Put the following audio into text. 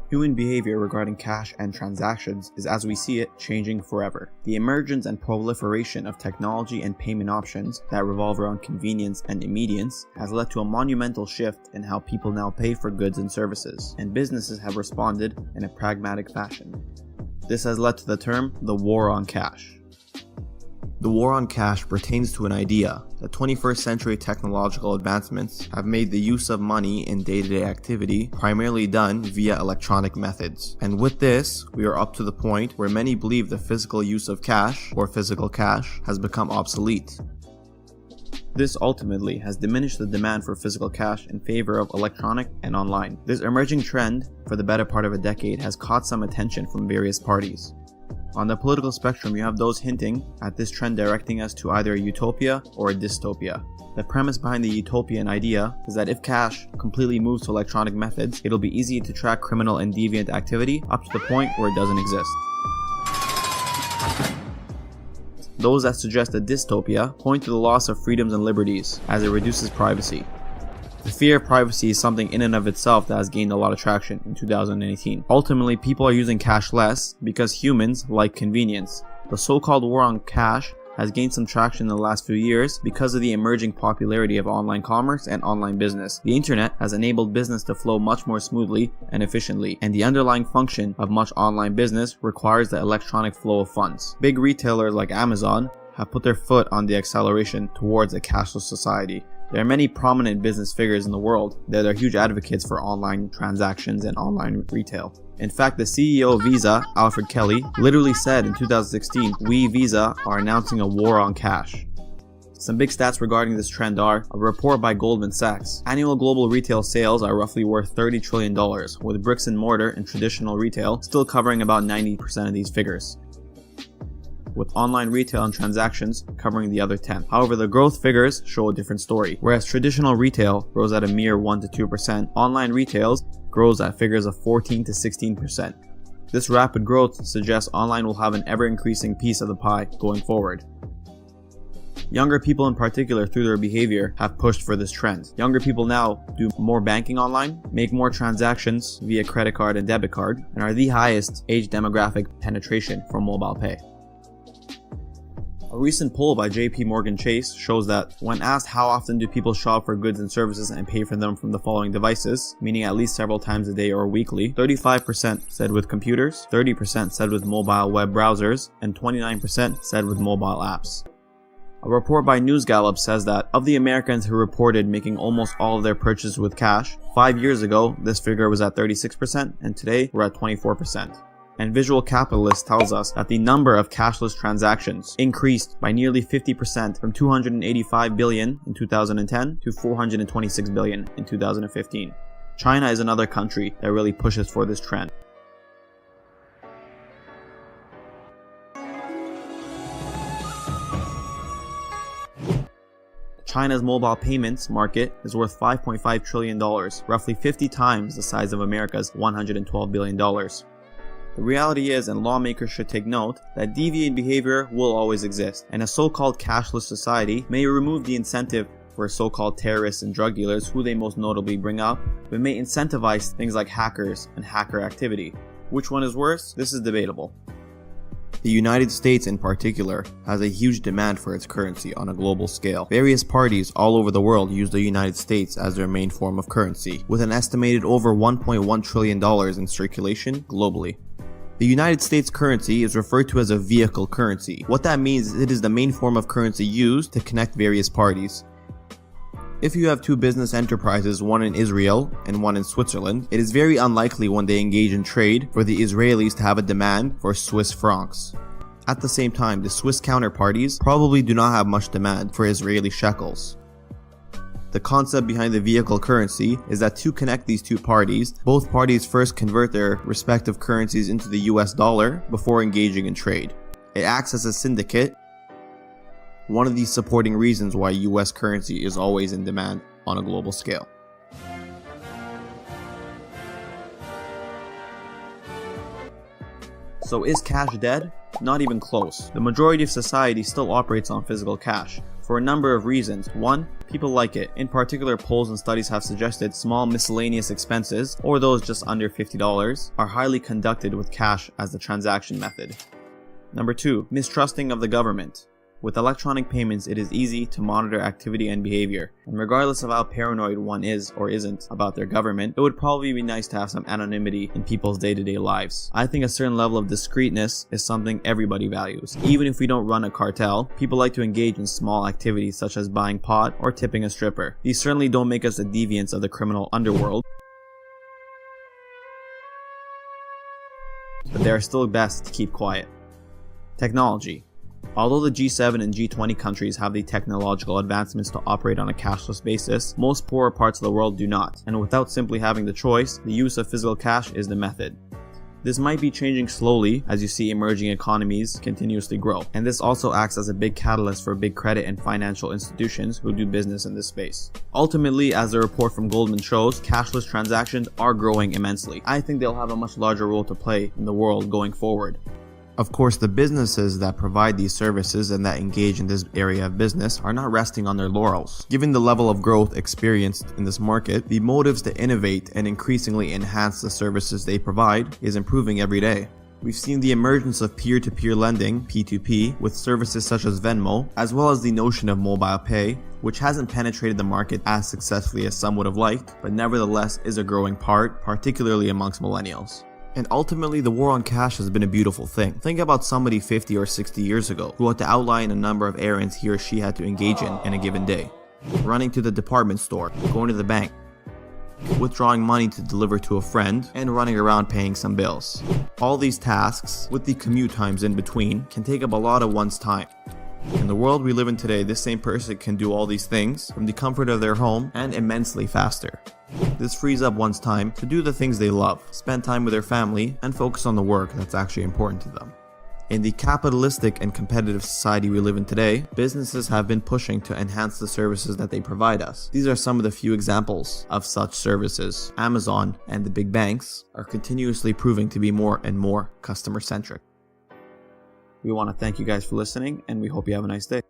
Human behavior regarding cash and transactions is, as we see it, changing forever. The emergence and proliferation of technology and payment options that revolve around convenience and immediance has led to a monumental shift in how people now pay for goods and services, and businesses have responded in a pragmatic fashion. This has led to the term, the war on cash. The war on cash pertains to an idea that 21st century technological advancements have made the use of money in day-to-day activity primarily done via electronic methods. And with this, we are up to the point where many believe the physical use of cash, or physical cash, has become obsolete. This ultimately has diminished the demand for physical cash in favor of electronic and online. This emerging trend, for the better part of a decade, has caught some attention from various parties. On the political spectrum, you have those hinting at this trend directing us to either a utopia or a dystopia. The premise behind the utopian idea is that if cash completely moves to electronic methods, it'll be easy to track criminal and deviant activity up to the point where it doesn't exist. Those that suggest a dystopia point to the loss of freedoms and liberties, as it reduces privacy. The fear of privacy is something in and of itself that has gained a lot of traction in 2018. Ultimately, people are using cash less because humans like convenience. The so-called war on cash has gained some traction in the last few years because of the emerging popularity of online commerce and online business. The internet has enabled business to flow much more smoothly and efficiently, and the underlying function of much online business requires the electronic flow of funds. Big retailers like Amazon have put their foot on the acceleration towards a cashless society. There are many prominent business figures in the world that are huge advocates for online transactions and online retail. In fact, the CEO of Visa, Alfred Kelly, literally said in 2016, "We, Visa, are announcing a war on cash." Some big stats regarding this trend are a report by Goldman Sachs. Annual global retail sales are roughly worth $30 trillion, with bricks and mortar and traditional retail still covering about 90% of these figures, with online retail and transactions covering the other 10. However, the growth figures show a different story. Whereas traditional retail grows at a mere 1 to 2%, online retail grows at figures of 14 to 16%. This rapid growth suggests online will have an ever-increasing piece of the pie going forward. Younger people in particular, through their behavior, have pushed for this trend. Younger people now do more banking online, make more transactions via credit card and debit card, and are the highest age demographic penetration for mobile pay. A recent poll by JP Morgan Chase shows that when asked how often do people shop for goods and services and pay for them from the following devices, meaning at least several times a day or weekly, 35% said with computers, 30% said with mobile web browsers, and 29% said with mobile apps. A report by NewsGallop says that of the Americans who reported making almost all of their purchases with cash, 5 years ago this figure was at 36% and today we're at 24%. And Visual Capitalist tells us that the number of cashless transactions increased by nearly 50% from 285 billion in 2010 to 426 billion in 2015. China is another country that really pushes for this trend. China's mobile payments market is worth $5.5 trillion, roughly 50 times the size of America's $112 billion. The reality is, and lawmakers should take note, that deviant behavior will always exist, and a so-called cashless society may remove the incentive for so-called terrorists and drug dealers, who they most notably bring up, but may incentivize things like hackers and hacker activity. Which one is worse? This is debatable. The United States in particular has a huge demand for its currency on a global scale. Various parties all over the world use the United States as their main form of currency, with an estimated over $1.1 trillion in circulation globally. The United States currency is referred to as a vehicle currency. What that means is it is the main form of currency used to connect various parties. If you have two business enterprises, one in Israel and one in Switzerland, it is very unlikely when they engage in trade for the Israelis to have a demand for Swiss francs. At the same time, the Swiss counterparties probably do not have much demand for Israeli shekels. The concept behind the vehicle currency is that to connect these two parties, both parties first convert their respective currencies into the US dollar before engaging in trade. It acts as a syndicate, one of the supporting reasons why US currency is always in demand on a global scale. So is cash dead? Not even close. The majority of society still operates on physical cash, for a number of reasons. 1. People like it. In particular, polls and studies have suggested small miscellaneous expenses, or those just under $50, are highly conducted with cash as the transaction method. Number 2. Mistrusting of the government. With electronic payments, it is easy to monitor activity and behavior, and regardless of how paranoid one is or isn't about their government, it would probably be nice to have some anonymity in people's day-to-day lives. I think a certain level of discreetness is something everybody values. Even if we don't run a cartel, people like to engage in small activities such as buying pot or tipping a stripper. These certainly don't make us the deviants of the criminal underworld, but they are still best to keep quiet. Technology. Although the G7 and G20 countries have the technological advancements to operate on a cashless basis, most poorer parts of the world do not, and without simply having the choice, the use of physical cash is the method. This might be changing slowly as you see emerging economies continuously grow, and this also acts as a big catalyst for big credit and financial institutions who do business in this space. Ultimately, as the report from Goldman shows, cashless transactions are growing immensely. I think they'll have a much larger role to play in the world going forward. Of course, the businesses that provide these services and that engage in this area of business are not resting on their laurels. Given the level of growth experienced in this market, the motives to innovate and increasingly enhance the services they provide is improving every day. We've seen the emergence of peer-to-peer lending, P2P, with services such as Venmo, as well as the notion of mobile pay, which hasn't penetrated the market as successfully as some would have liked, but nevertheless is a growing part, particularly amongst millennials. And ultimately, the war on cash has been a beautiful thing. Think about somebody 50 or 60 years ago who had to outline a number of errands he or she had to engage in a given day. Running to the department store, going to the bank, withdrawing money to deliver to a friend, and running around paying some bills. All these tasks, with the commute times in between, can take up a lot of one's time. In the world we live in today, this same person can do all these things from the comfort of their home and immensely faster. This frees up one's time to do the things they love, spend time with their family, and focus on the work that's actually important to them. In the capitalistic and competitive society we live in today, businesses have been pushing to enhance the services that they provide us. These are some of the few examples of such services. Amazon and the big banks are continuously proving to be more and more customer-centric. We want to thank you guys for listening, and we hope you have a nice day.